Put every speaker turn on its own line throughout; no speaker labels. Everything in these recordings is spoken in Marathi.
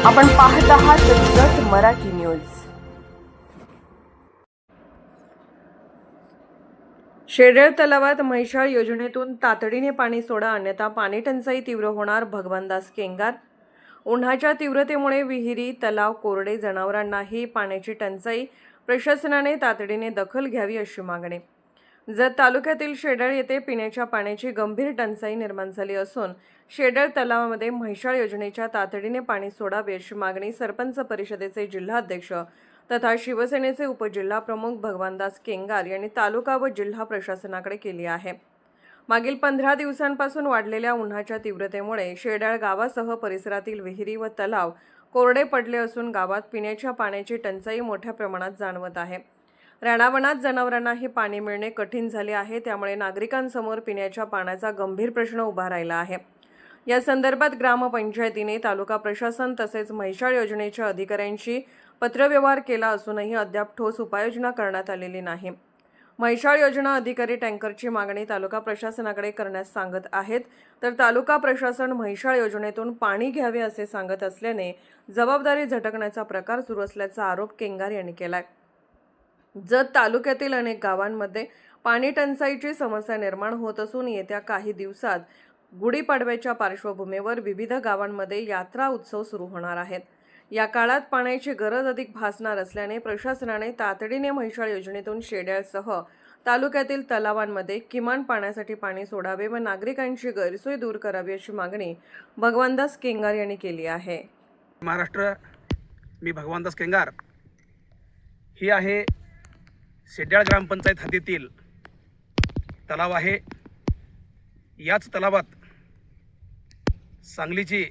आपण पाहत आहात जत मराठी न्यूज। शेडेळ तलावात म्हैसाळ योजनेतून तातडीने पाणी सोडा, अन्यथा पाणी टंचाई तीव्र होणार। भगवानदास केंगार। उन्हाच्या तीव्रतेमुळे विहिरी, तलाव कोरडे, जनावरांनाही पाण्याची टंचाई। प्रशासनाने तातडीने दखल घ्यावी अशी मागणी। जत तालुक्यातील शेडेळ येथे पिण्याच्या पाण्याची गंभीर टंचाई निर्माण झाली असून शेडेळ तलावामध्ये म्हैसाळ योजनेच्या तातडीने पाणी सोडावे अशी मागणी सरपंच परिषदेचे जिल्हाध्यक्ष तथा शिवसेनेचे उपजिल्हा प्रमुख भगवानदास केंगार यांनी तालुका व जिल्हा प्रशासनाकडे केली आहे। मागील 15 दिवसांपासून वाढलेल्या उन्हाच्या तीव्रतेमुळे शेडेळ गावासह परिसरातील विहिरी व तलाव कोरडे पडले असून गावात पिण्याच्या पाण्याची टंचाई मोठ्या प्रमाणात जाणवत आहे। रानावनात जनावरांनाही पाणी मिळणे कठीण झाले आहे, त्यामुळे नागरिकांसमोर पिण्याच्या पाण्याचा गंभीर प्रश्न उभा राहिला आहे। या संदर्भात ग्रामपंचायतीने तालुका प्रशासन तसेच म्हैसाळ योजनेच्या अधिकाऱ्यांशी पत्रव्यवहार केला असूनही अद्याप ठोस उपाययोजना करण्यात आलेली नाही। म्हैसाळ योजना अधिकारी टँकरची मागणी तालुका प्रशासनाकडे करण्यास सांगत आहेत, तर तालुका प्रशासन म्हैसाळ योजनेतून पाणी घ्यावे असे सांगत असल्याने जबाबदारी झटकण्याचा प्रकार सुरू असल्याचा आरोप केंगार यांनी केलाय। जत तालुक्यातील अनेक गावांमध्ये पाणी टंचाईची समस्या निर्माण होत असून येत्या काही दिवसात गुढीपाडव्याच्या पार्श्वभूमीवर विविध गावांमध्ये यात्रा उत्सव सुरू होणार आहेत। या काळात पाण्याची गरज अधिक भासणार असल्याने प्रशासनाने तातडीने म्हैसाळ योजनेतून शेड्याळसह तालुक्यातील तलावांमध्ये किमान पाण्यासाठी पाणी सोडावे व नागरिकांची गैरसोय दूर करावी अशी मागणी भगवानदास केंगार यांनी केली आहे।
महाराष्ट्र, मी भगवानदास केंगार। ही आहे शेड्याळ ग्रामपंचायत हद्दीतील तलाव आहे। याच तलावात सांगलीची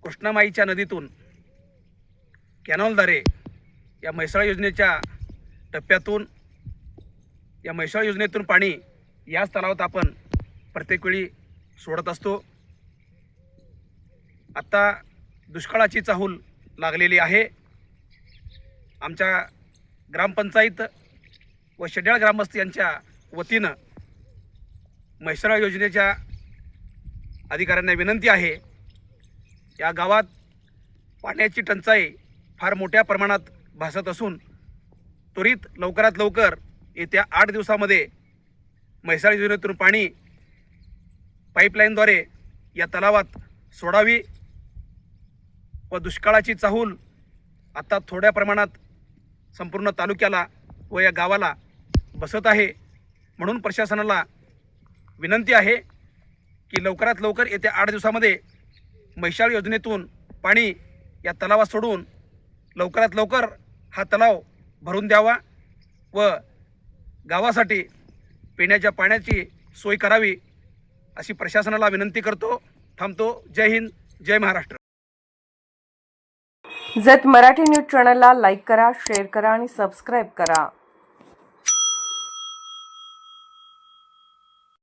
कृष्णामाईच्या नदीतून कॅनॉलद्वारे या म्हैसाळ योजनेच्या टप्प्यातून या म्हैसाळ योजनेतून पाणी याच तलावात आपण प्रत्येक वेळी सोडत असतो। आता दुष्काळाची चाहूल लागलेली आहे। आमच्या ग्रामपंचायत व शेड्याळ ग्रामस्थ यांच्या वतीनं म्हैसाळ योजनेच्या अधिकाऱ्यांना विनंती आहे, या गावात पाण्याची टंचाई फार मोठ्या प्रमाणात भासत असून त्वरित लवकरात लवकर येत्या 8 दिवसामध्ये म्हैसाळ योजनेतून पाणी पाईपलाईनद्वारे या तलावात सोडावी व दुष्काळाची चाहूल आता थोड्या प्रमाणात संपूर्ण तालुक्याला व या गावाला बसत आहे। म्हणून प्रशासनाला विनंती आहे की लवकरात लवकर येत्या 8 दिवसामध्ये म्हैसाळ योजनेतून पाणी या तलावात सोडून लवकरात लवकर हा तलाव भरून द्यावा व गावासाठी पिण्याच्या पाण्याची सोय करावी अशी प्रशासनाला विनंती करतो। थांबतो। जय हिंद, जय महाराष्ट्र।
जत मराठी न्यूज चॅनलला लाईक करा, शेअर करा आणि सबस्क्राईब करा।